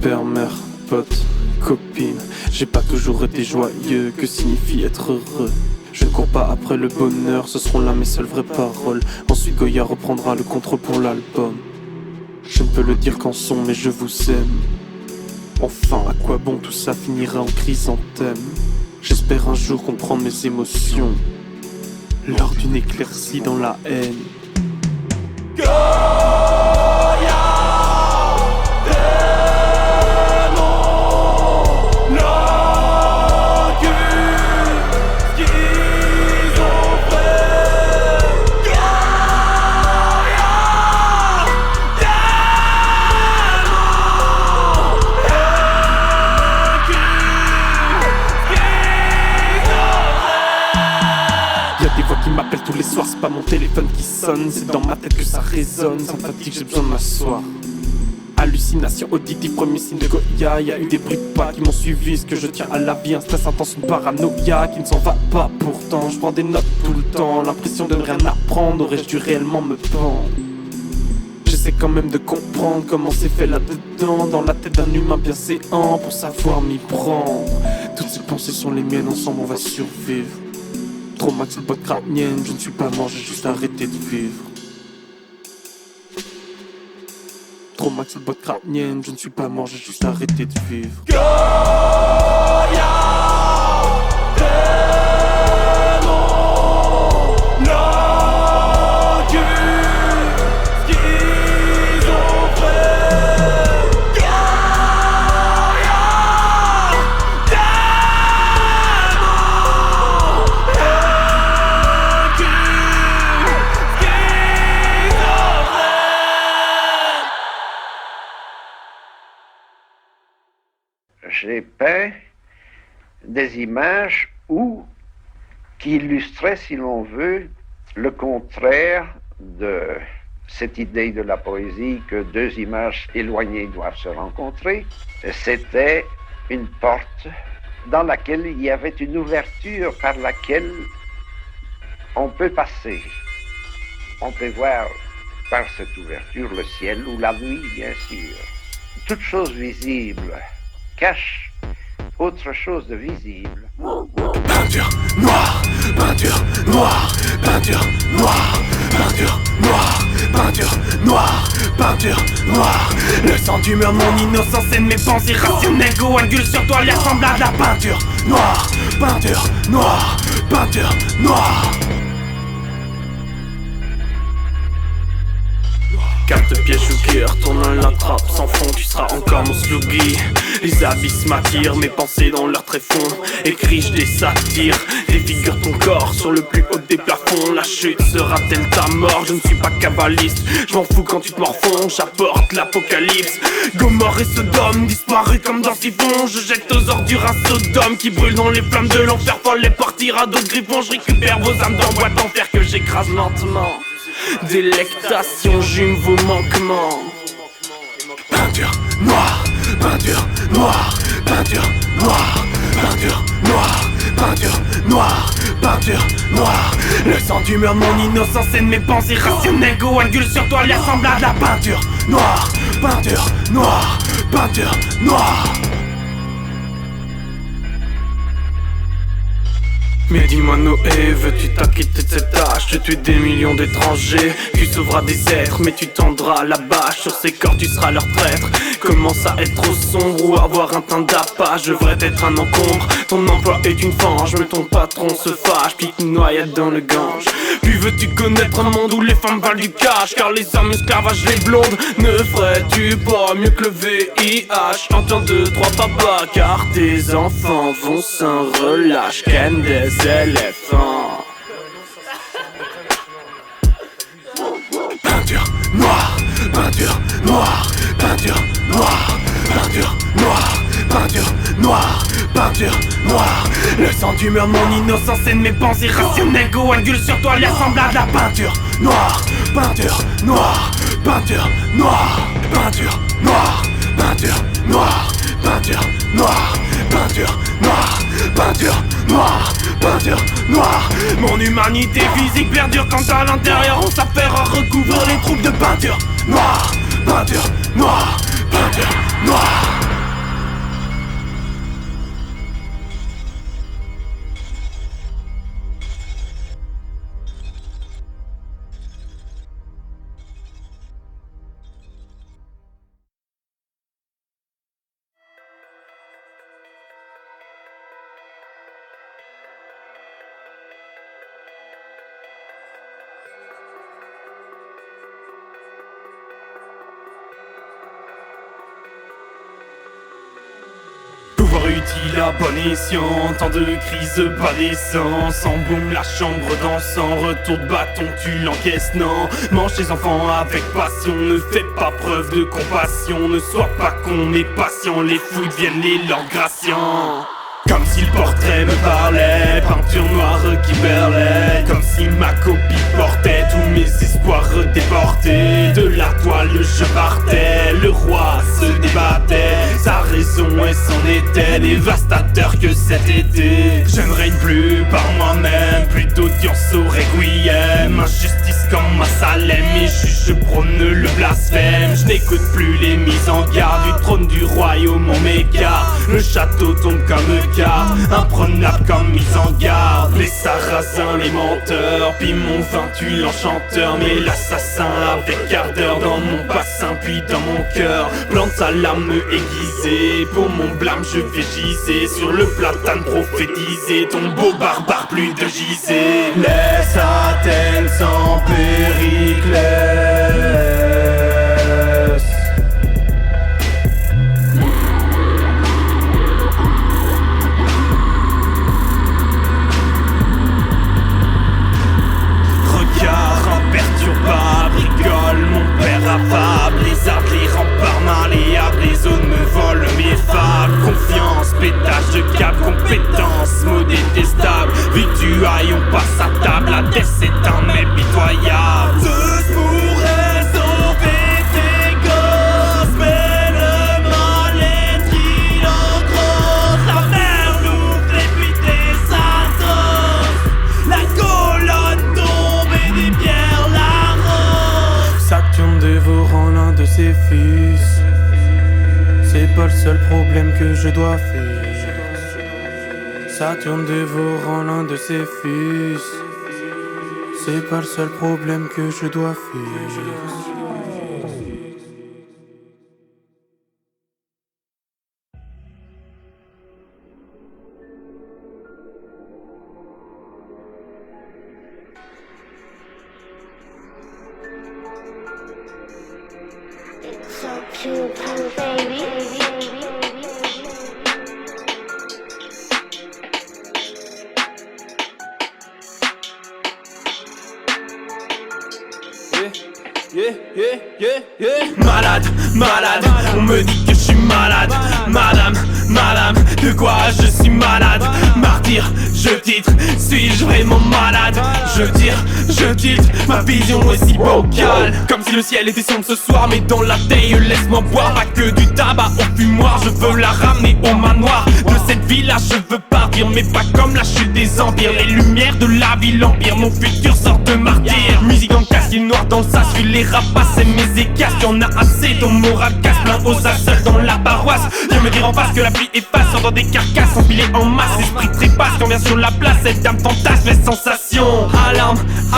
père, mère, pote, copine. J'ai pas toujours été joyeux, que signifie être heureux? Je ne cours pas après le bonheur, ce seront là mes seules vraies paroles. Ensuite Goya reprendra le contrôle pour l'album. Je ne peux le dire qu'en son, mais je vous aime. Enfin, à quoi bon tout ça finira en chrysanthème? J'espère un jour comprendre mes émotions lors d'une éclaircie dans la haine. Qui m'appelle tous les soirs, c'est pas mon téléphone qui sonne, c'est dans ma tête que ça résonne. Sans fatigue, j'ai besoin de m'asseoir. Hallucination auditive, premier signe de Goya. Y'a eu des bruits de pas qui m'ont suivi, ce que je tiens à la vie. Un stress intense, une paranoïa qui ne s'en va pas pourtant. Je prends des notes tout le temps, l'impression de ne rien apprendre. Aurais-je dû réellement me pendre? J'essaie quand même de comprendre comment c'est fait là-dedans, dans la tête d'un humain bien séant, pour savoir m'y prendre. Toutes ces pensées sont les miennes, ensemble on va survivre. Trop max, le boîte crânienne, je ne suis pas mort, j'ai juste arrêté de vivre. Trop max, le boîte crânienne, je ne suis pas mort, j'ai juste arrêté de vivre. J'ai peint des images qui illustraient, si l'on veut, le contraire de cette idée de la poésie que deux images éloignées doivent se rencontrer. C'était une porte dans laquelle il y avait une ouverture par laquelle on peut passer. On peut voir par cette ouverture le ciel ou la nuit, bien sûr. Toute chose visible cache autre chose de visible. Peinture noire, peinture noire, peinture noire, peinture noire, peinture noire, peinture noire. Le sang du mur de mon innocence et de mes pensées rationnelles coagulent sur toi, l'assemblage de la peinture noire, peinture noire, peinture noire. Carte piège au cœur, tourne la trappe sans fond, tu seras encore mon sluggy. Les abysses m'attirent, mes pensées dans leur tréfonds. Écris-je des satires, défigure ton corps sur le plus haut des plafonds. La chute sera-t-elle ta mort? Je ne suis pas kabbaliste, je m'en fous quand tu te morfonds. J'apporte l'apocalypse, Gomorrhe et Sodome disparus comme dans Siphon. Je jette aux ordures un Sodome qui brûle dans les flammes de l'enfer. Folle les partira d'autres griffons, je récupère vos âmes dans boîte en fer que j'écrase lentement. Délectation, j'hume vos manquements. Peinture noire, peinture noire, peinture noire, peinture noire, peinture noire, peinture noire. Le sang du mur de mon innocence et de mes pensées rationnelles coagulent sur toi, l'assemblage de la peinture noire, peinture noire, peinture noire. Mais dis-moi Noé, veux-tu t'acquitter de cette tâche de tuer des millions d'étrangers? Tu sauveras des êtres, mais tu tendras la bâche. Sur ces corps tu seras leur traître. Commence à être trop sombre ou avoir un teint d'appât. Je devrais être un encombre, ton emploi est une fange. Mais ton patron se fâche, pique une noyade dans le Gange. Puis veux-tu connaître un monde où les femmes valent du cash? Car les hommes esclavagent les blondes. Ne ferais-tu pas mieux que le VIH? Entends 2, 3 papa, car tes enfants vont sans relâche. Ken des éléphants. Peinture noire, peinture noire, peinture noire, peinture noire, peinture noire, peinture noire. Le sang du mur de mon innocence et de mes pensées rationnelles coagulent sur toi, l'assemblage de la peinture noire, peinture noire, peinture noire, peinture noire, peinture noire, peinture noire, peinture noire, peinture noire, peinture noire. Mon humanité physique perdure quand à l'intérieur on s'affaire à recouvrir les troupes de peinture noire, peinture noire, peinture noire. utile à bon escient. Tant de crises, pas d'essence. En boum, la chambre dansant. Retour de bâton, tu l'encaisses, non. Mange tes enfants avec passion. Ne fais pas preuve de compassion. Ne sois pas con mais patient. Les fous deviennent les lords graciants. Comme si le portrait me parlait, peinture noire qui perlait. Comme si ma copie portait tous mes espoirs déportés. De la toile je partais, le roi se débattait. Sa raison et c'en était dévastateur que cet été. Je ne règne plus par moi-même, plus d'audience au requiem. Injustice comme à Salem, mes juges prônent le blasphème. Je n'écoute plus les mises en garde, du trône du royaume on m'écarte. Le château tombe comme imprenable comme mise en garde. Les sarrasins, les menteurs, puis mon vin tue l'enchanteur. Mais l'assassin avec ardeur dans mon bassin puis dans mon cœur plante sa lame aiguisée. Pour mon blâme je vais giser sur le platane prophétisé. Ton beau barbare plus de giser. Laisse Athènes sans Périclès. Bricole, mon père affable. Les arbres, les remparts malléables. Les zones me volent mes fables. Confiance, pétage de câble, compétence, mot détestable. Vie du haille, on passe à table. La tête c'est un impitoyable. Tous pourraient sauver tes gosses, mais le mal-être il engrosse. La mer l'ouvre et puis des satos. La colonne tombe et des pierres. Saturne dévorant l'un de ses fils. C'est pas le seul problème que je dois fuir. Saturne dévorant l'un de ses fils. C'est pas le seul problème que je dois fuir. So cute, baby. Malade, malade, on me dit que je suis malade. Madame, madame, de quoi je suis malade? Martyr, je titre, suis-je vraiment malade? Je tire, je tilte, ma vision est si bancale. Comme si le ciel était sombre ce soir, mais dans la taille, laisse-moi boire. Pas que du tabac au fumoir, je veux la ramener au manoir. De cette ville-là, je veux partir, mais pas comme la chute des empires. Les lumières de la ville empire, mon futur sort de martyr. Musique en casque, il noir dans le sas, suis les rapaces et mes écasses. Y'en a assez, ton moral casse, plein aux seul dans la paroisse. Viens me dire en face que la pluie efface, dans des carcasses empilées en masse. Esprit trépasse, quand vient sur la place, cette dame fantasme les sensations. Alarme,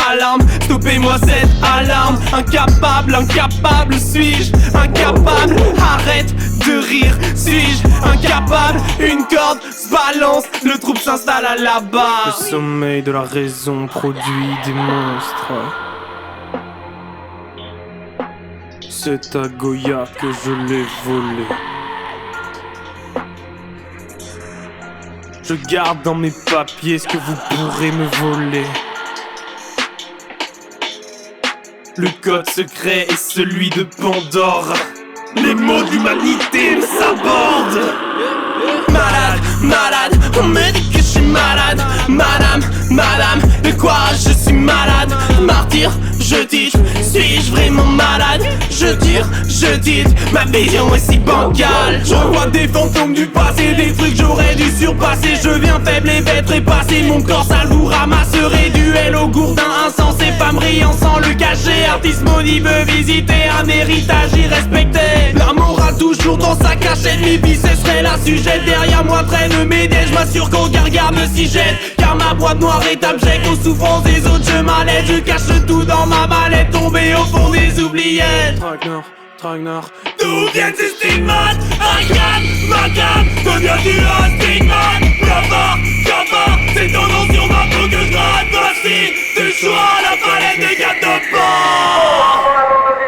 alarme, stoppez-moi cette alarme. Incapable, incapable, suis-je incapable? Arrête de rire, suis-je incapable? Une corde se balance, le trouble s'installe à la base. Le sommeil de la raison produit des monstres. C'est à Goya que je l'ai volé. Je garde dans mes papiers ce que vous pourrez me voler. Le code secret est celui de Pandore. Les mots d'humanité me sabordent. Malade, malade, on me dit que je suis malade. Madame, madame, de quoi je suis malade? Martyr, je titre, suis-je vraiment malade? Je tire, je titre, ma vision est si bancale. Je vois des fantômes du passé, des trucs j'aurais dû surpasser. Je viens faible et vais trépasser, mon corps sale vous ramasserez. Duel au gourdin insensé, femme riant sans le cacher. Artiste maudit veut visiter un héritage irrespecté. La morale toujours dans sa cachette, mes vies ce serait la sujette. Derrière moi traîne mes dés, je m'assure qu'aucun regard ne s'y jette. Car ma boîte noire est abjecte aux souffrances des autres, je m'allaide. Je cache tout dans ma mallette, tombé au fond des oubliettes. Tragnard, d'où viennent ces stigmates? Regarde ma gamme, d'où viens-tu un stigmate? Cavard, c'est ton nom sur ma peau que je gratte. Voici du choix, la palette des gâteaux de porc.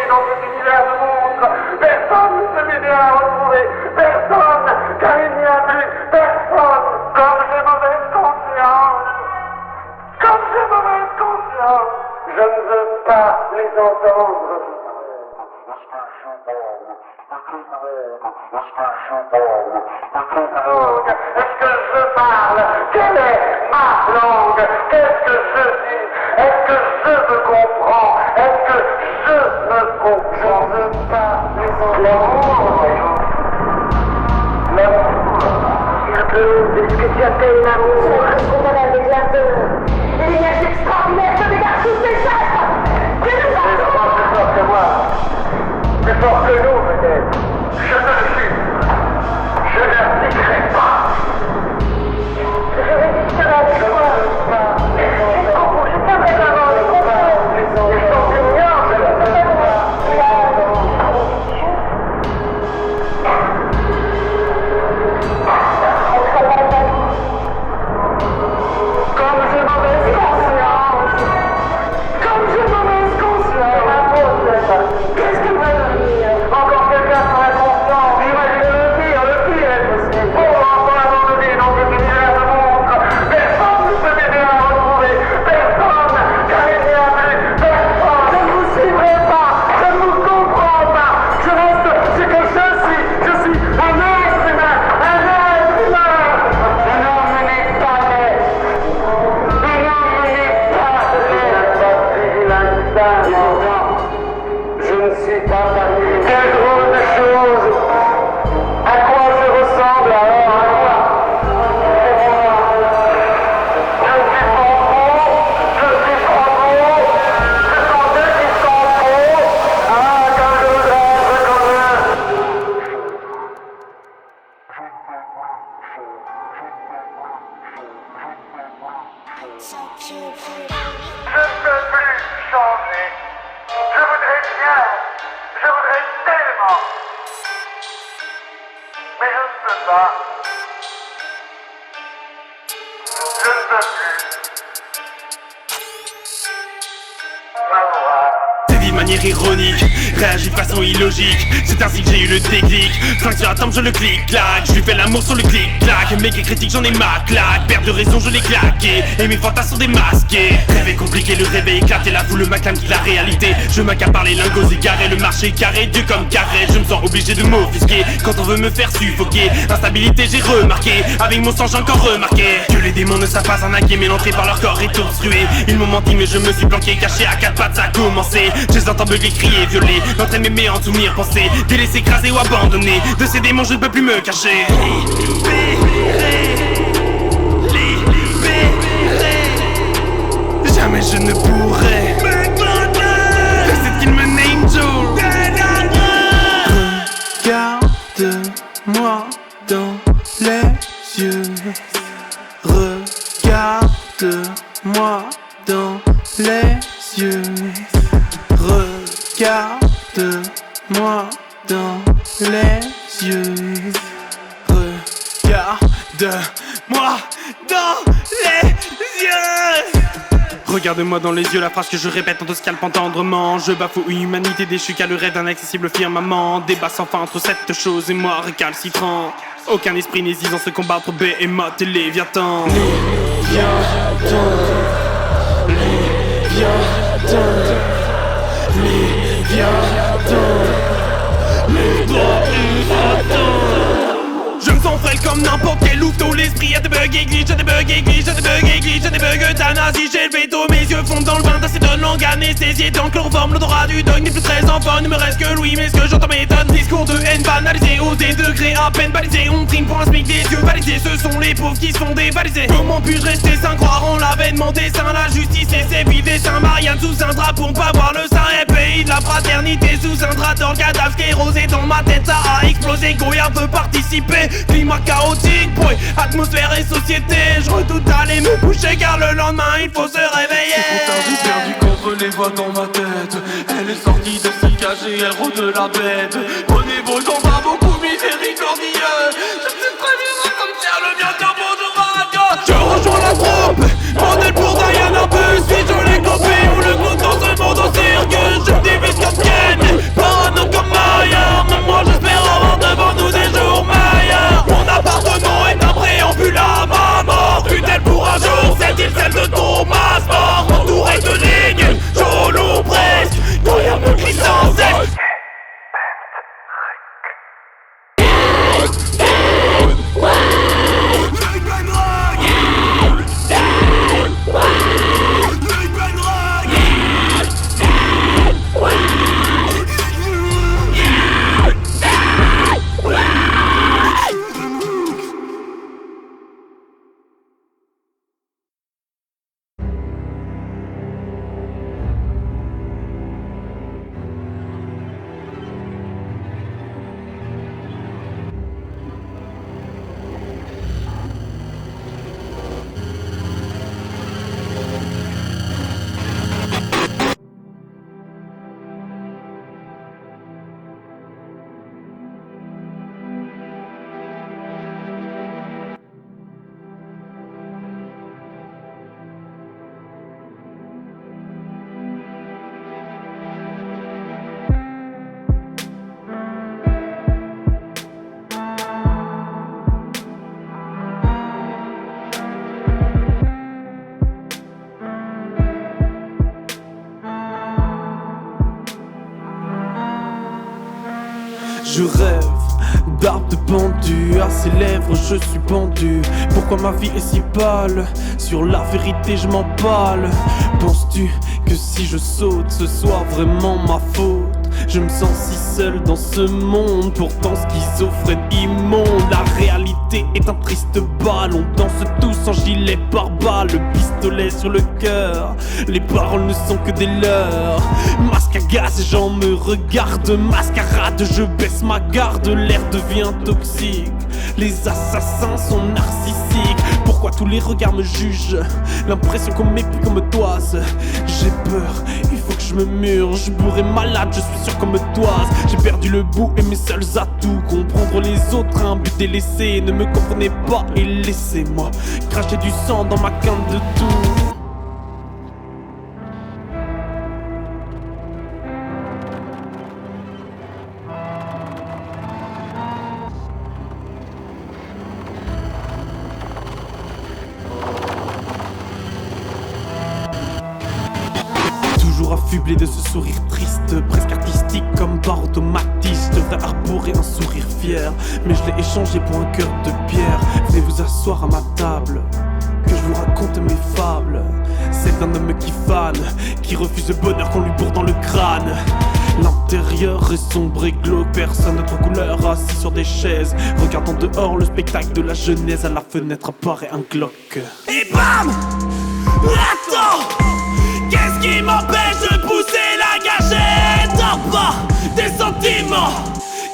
Dans cet univers de monstres, personne ne se m'aider à la retrouver. Personne, car il n'y a plus Est-ce que je parle? Quelle est ma langue? Qu'est-ce que je dis? Est-ce que je me comprends? Est-ce que je me comprends? Je parle l'amour. Est-ce que tu appelles l'amour? C'est la responsable des ardeurs. L'énergie extraordinaire se dégage sous ses chefs. C'est plus fort que moi. Plus fort que nous, peut-être. Je te le suis. Je n'appliquerai pas. Je résisterai avec toi. Jusqu'au bout, je tiendrai parole. Les champignons, je le fais. Comme j'ai mauvaise conscience. Qu'est-ce que va devenir? Encore quelqu'un sur la conscience. Imaginez le pire est possible. Pour l'enfant abandonné dans cet univers de monstres. Personne ne peut m'aider à retrouver. Personne, car il n'y a plus personne. Je ne vous suivrai pas. Je ne vous comprends pas. Je reste ce que je suis. Je suis un être humain. Un être humain. Un homme n'est pas laid. Un homme n'est pas laid. Non. Je ne suis pas famille. Quelle drôle de chose. À quoi je ressemble alors? À quoi? Je suis trop gros. Je suis trop gros. Ce sont eux qui sont gros. Ah, comme je voudrais être comme eux. So cute, baby. Je ne peux plus changer. Je voudrais bien. Je voudrais tellement. Mais je ne peux pas. Je ne peux plus. M'avoir. C'est dit de manière ironique, réagis de façon illogique. C'est ainsi que j'ai eu le déclic. Flingue sur la tempe, je le clic-clac. Je lui fais l'amour sur le clic-clac. Mec et critique, j'en ai ma claque. Perte de raison, je l'ai claqué. Et mes fantasmes sont démasqués. Rêve est compliqué, le réveil éclaté. La foule m'acclame qui la réalité. Je m'accapare les lingots égarés. Le marché carré, Dieu comme carré. Je me sens obligé de m'offusquer quand on veut me faire suffoquer. Instabilité, j'ai remarqué. Avec mon sang, j'ai encore remarqué que les démons ne savent pas arnaquer. Mais l'entrée par leur corps est obstruée. Ils m'ont menti, mais je me suis planqué, caché à quatre pattes, ça a commencé. Je les entends beugler, crier, violer. L'entraîne m'aimer en souvenir, penser. Délaissé, écrasé ou abandonné. De ces démons, je ne peux plus me cacher. Jamais je ne pourrai laisser qu'il me name Joe. Regarde-moi dans les yeux. Regarde-moi dans les yeux. Regarde-moi dans les yeux. Regarde-moi dans les yeux. Regarde-moi dans les yeux, la phrase que je répète en te scalpant tendrement. Je bafoue humanité déchue qu'à le rêve d'un accessible firmament. Débat sans fin entre cette chose et moi récalcitrant. Aucun esprit n'hésite dans ce combat entre Behemoth et Léviathan. Léviathan, Léviathan, Léviathan. Je me sens frais comme n'importe quel louveteau. L'esprit a des bugs et glitch, a des bugs et glitch, a des bugs et glitch, a des bugs euthanasie. J'ai le veto, mes yeux fondent dans le vin d'assez de langue anesthésiée. Dans le chloroforme, l'odorat du dog n'est plus très en forme. Ne me reste que Louis, mais ce que j'entends m'étonne. Discours de haine banalisé, aux degrés à peine balisés. On prime pour un smic des yeux balisés. Ce sont les pauvres qui se font dévaliser. Comment puis-je rester sans croire en l'avènement des saints? La justice et ses vies des saints. Marianne sous un drap pour ne pas voir le sein. Et pays de la fraternité sous un drap d'or cadavre sclérosé. Dans ma tête ça a explosé. Goya veut participer. Climat chaotique, bruit, atmosphère et société. Je redoute d'aller me coucher car le lendemain il faut se réveiller. C'est pourtant j'ai perdu contre les voix dans ma tête. Elle est sortie de s'y cacher, elle rôde de la bête. Prenez vos temps pas beaucoup miséricordieux. Je sais très bien comme ça le bien dire bonjour à la gueule. Je rejoins la troupe, modèle pour Diana Bus. Si je l'ai copé ou le compte dans ce monde au cirque. Je me divise comme Ken, parano comme Maya. Même moi j'espère avoir devant nous des jours meilleurs. Mon appartement est un préambule à ma mort. Une-t-elle pour un jour, c'est-il celle de Thomas More? Entouré de lignes, jaune ou presque. Goya me crie sans cesse. Je rêve d'arbres pendus à ses lèvres, je suis pendu. Pourquoi ma vie est si pâle? Sur la vérité je m'empale. Penses-tu que si je saute ce soit vraiment ma faute? Je me sens si seul dans ce monde, pourtant schizophrène immonde. La réalité est un triste bal, on danse tous en gilet pare-balles, le pistolet sur le cœur, les paroles ne sont que des leurres. Masque à gaz, les gens me regardent, mascarade, je baisse ma garde, l'air devient toxique, les assassins sont narcissiques. Pourquoi tous les regards me jugent? L'impression qu'on m'épie comme toise. J'ai peur, il faut que je me murge, bourré malade, je suis sûr qu'on me toise. J'ai perdu le bout et mes seuls atouts, comprendre les autres, un but délaissé. Ne me comprenez pas et laissez-moi cracher du sang dans ma canne de tout. Affublé de ce sourire triste, presque artistique comme Bardo Matisse. Je devrais arborer un sourire fier, mais je l'ai échangé pour un cœur de pierre. Venez vous asseoir à ma table, que je vous raconte mes fables. C'est un homme qui fane, qui refuse le bonheur qu'on lui bourre dans le crâne. L'intérieur est sombre et glauque, personne d'autre couleur assis sur des chaises, regardant dehors le spectacle de la genèse. À la fenêtre apparaît un glauque. Et bam! Attends! Qu'est-ce qui m'empêche de pousser la gâchette? T'as pas des sentiments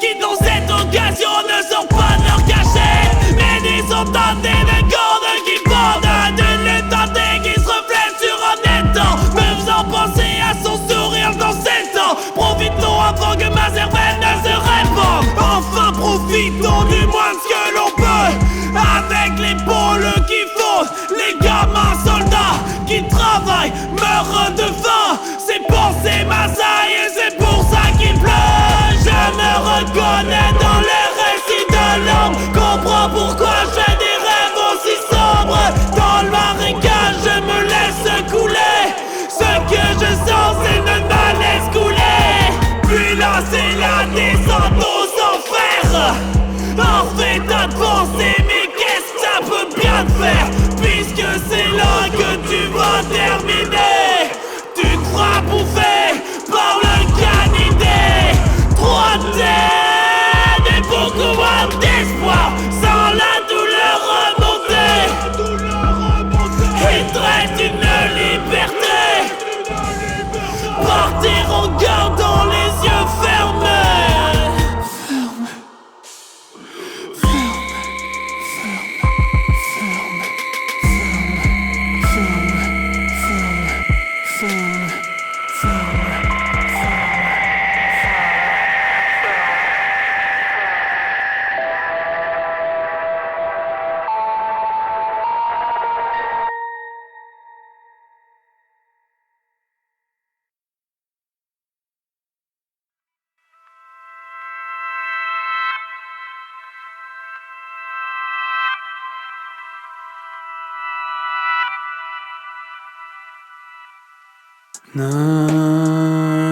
qui dans cette occasion ne sont pas leur cachette, mais des centaines de cordes qui pendent d'une lutte tentée qui se reflète sur un étang, me faisant penser à son sourire dans 7 ans. Profitons avant que ma cervelle ne se répande. Enfin profitons du moins de ce que l'on peut, avec l'épaule qu'il faut. Les gamins soldats qui travaillent meurent de faim. Ces pensées m'assaillent et c'est pour ça qu'il pleut. Je me reconnais dans les récits de l'homme, comprends pourquoi j'ai des rêves aussi sombres. Dans le marécage je me laisse couler, ce que je sens c'est une malaise couler. Puis là c'est la descente aux enfers. En fait à te penser, mais qu'est-ce que ça peut bien te faire, puisque c'est là que tu vas terminer. Tu te feras bouffer par le canidé. 3 têtes et beaucoup moins d'espoir, sans la douleur remontée. Il te reste une liberté, partir en gardant les yeux fermés. Na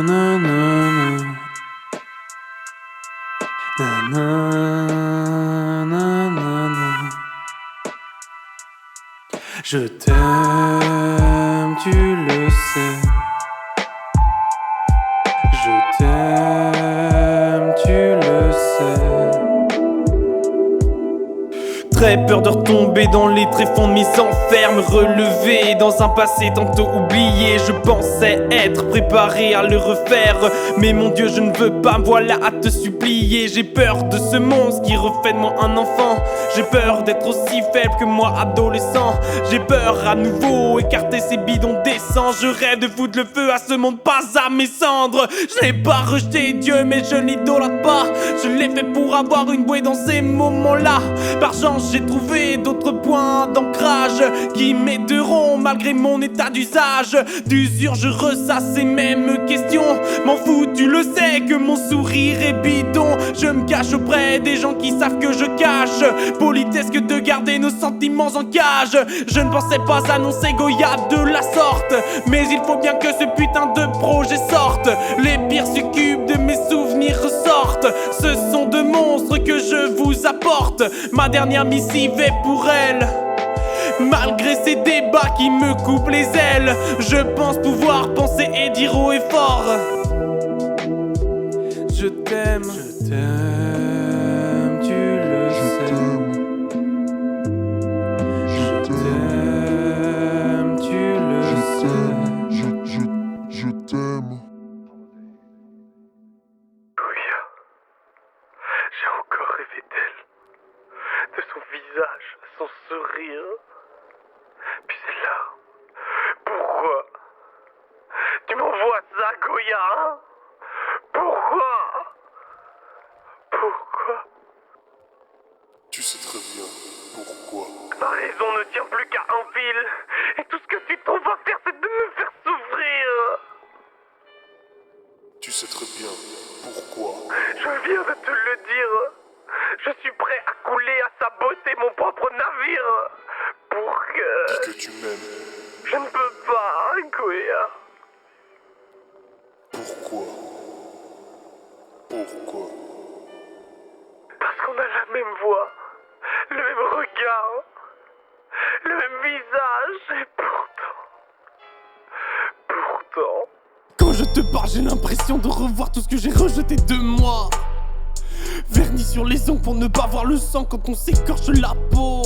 na na na na na na na. Je t'aime, tu le sais. Je t'aime, tu le sais. Très peur de retomber dans les tréfonds de mes enfers, me relever dans un passé tantôt oublié. Je pensais être préparé à le refaire, mais mon Dieu je ne veux pas, me voilà à te supplier. J'ai peur de ce monstre qui refait de moi un enfant. J'ai peur d'être aussi faible que moi adolescent. J'ai peur à nouveau écarter ces bidons décents. Je rêve de foutre le feu à ce monde, pas à mes cendres. Je n'ai pas rejeté Dieu mais je n'idolâtre pas. Je l'ai fait pour avoir une bouée dans ces moments-là. Par chance j'ai j'ai trouvé d'autres points d'ancrage qui m'aideront malgré mon état d'usage. D'usure je ressasse ces mêmes questions. M'en fous, tu le sais que mon sourire est bidon. Je me cache auprès des gens qui savent que je cache. Politesque de garder nos sentiments en cage. Je ne pensais pas annoncer Goya de la sorte, mais il faut bien que ce putain de projet sorte. Les pires succubes de mes souvenirs ressortent. Ce sont de monstres que je vous apporte. Ma dernière missive est pour elle. Malgré ces débats qui me coupent les ailes, je pense pouvoir penser et dire haut et fort. Je t'aime, tu le sais. Je t'aime, tu le sais. Je t'aime. Goya, j'ai encore rêvé d'elle, de son visage, son sourire. Puis c'est là. Pourquoi tu m'envoies ça, Goya, hein? Pourquoi? Tu sais très bien pourquoi. La raison ne tient plus qu'à un fil, et tout ce que tu trouves à faire, c'est de me faire souffrir. Tu sais très bien pourquoi. Je viens de te le dire. Je suis prêt à couler, à saboter mon propre navire. Pour que... Dis que tu m'aimes. Je ne peux pas, Goya. Pourquoi? Parce qu'on a la même voix, le même regard, le même visage, et pourtant... Quand je te parle, j'ai l'impression de revoir tout ce que j'ai rejeté de moi. Vernis sur les ongles pour ne pas voir le sang quand on s'écorche la peau.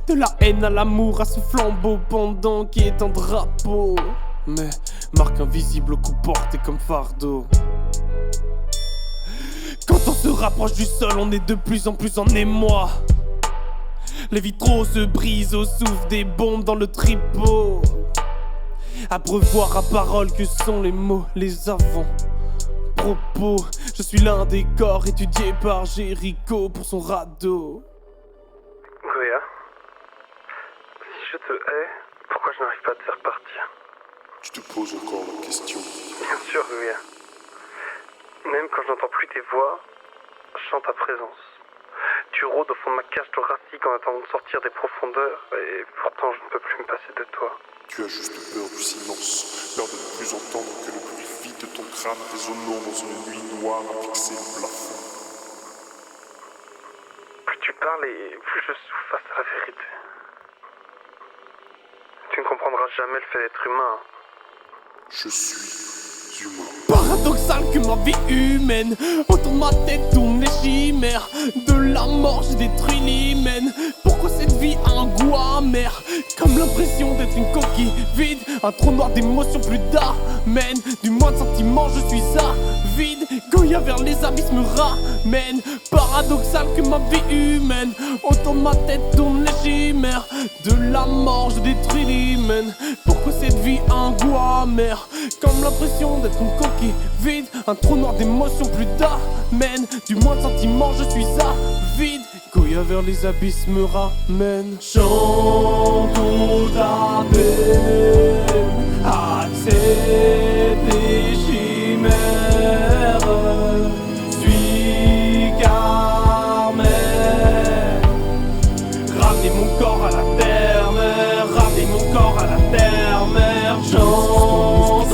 De la haine à l'amour, à ce flambeau pendant qui est un drapeau. Mais marque invisible au cou porté comme fardeau. Quand on se rapproche du sol, on est de plus en plus en émoi. Les vitraux se brisent au souffle des bombes dans le tripot. Abreuvoir à parole que sont les mots, les avant-propos. Je suis l'un des corps étudiés par Jéricho pour son radeau. Goya, si je te hais, pourquoi je n'arrive pas à te faire partir? Tu te poses encore la question. Bien sûr, Goya. Même quand j'entends plus tes voix, je sens ta présence. Tu rôdes au fond de ma cage thoracique en attendant de sortir des profondeurs, et pourtant je ne peux plus me passer de toi. Tu as juste peur du silence, peur de ne plus entendre que le bruit vide de ton crâne résonnant dans une nuit noire à fixer le plafond. Plus tu parles et plus je souffre face à la vérité. Tu ne comprendras jamais le fait d'être humain. Je suis humain. Paradoxal que ma vie humaine, autour de ma tête tournent les chimères. De la mort j'ai détruit l'hymen. Pourquoi cette vie a un goût amer? Comme l'impression d'être une coquille vide, un trou noir d'émotions plus d'amène. Du moins de sentiments je suis avide. Goya vers les abysses me ramène. Paradoxal que ma vie humaine, autour de ma tête tournent les chimères. De la mort je détruis l'hymen. Pourquoi cette vie a un goût amer? Comme l'impression d'être une coquille vide, un trou noir d'émotions plus d'amène. Du moins de sentiments je suis avide. Goya vers les abysses me ramène. Chante ta peine, accepte les chimères. Suis Carmen, ramenez mon corps à la terre, mère. Ramenez mon corps à la terre, mère. Chante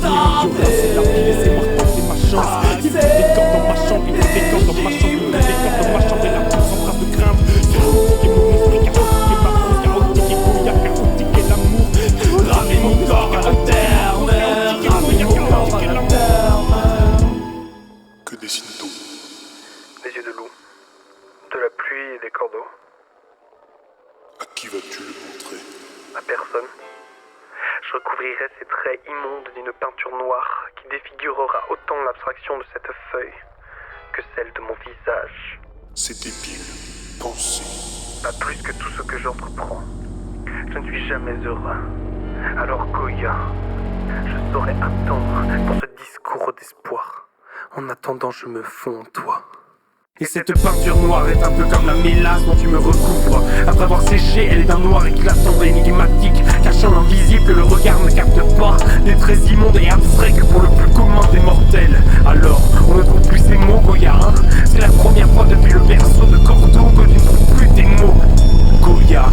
ta peine, laissez-moi tenter ma chance. Il faut des corps dans ma chambre, il faut des corps dans ma chambre, il faut des corps dans ma chambre. Et la tour sans trace de crainte. Chaotique et mon esprit, chaotique et ma peau, chaotique et Goya, chaotique et l'amour. Ramenez mon corps à la terre, mère. Ramenez mon corps à la terre, mère. Que dessine-t-on? Des yeux de loup, de la pluie et des cordeaux. À qui vas-tu le montrer? À personne. Je recouvrirai ces traits immondes d'une peinture noire qui défigurera autant l'abstraction de cette feuille que celle de mon visage. C'est débile. Pensez. Pas plus que tout ce que j'entreprends. Je ne suis jamais heureux. Alors Goya, je saurais attendre pour ce discours d'espoir. En attendant, je me fonds en toi. Et cette peinture noire est un peu comme la mélasse dont tu me recouvres. Après avoir séché, elle est d'un noir éclatant et énigmatique, cachant l'invisible que le regard ne capte pas. Des traits immondes et abstraits que pour le plus commun des mortels. Alors, on ne trouve plus ces mots, Goya, hein. C'est la première fois depuis le berceau de Cordoue que tu ne trouves plus tes mots, Goya.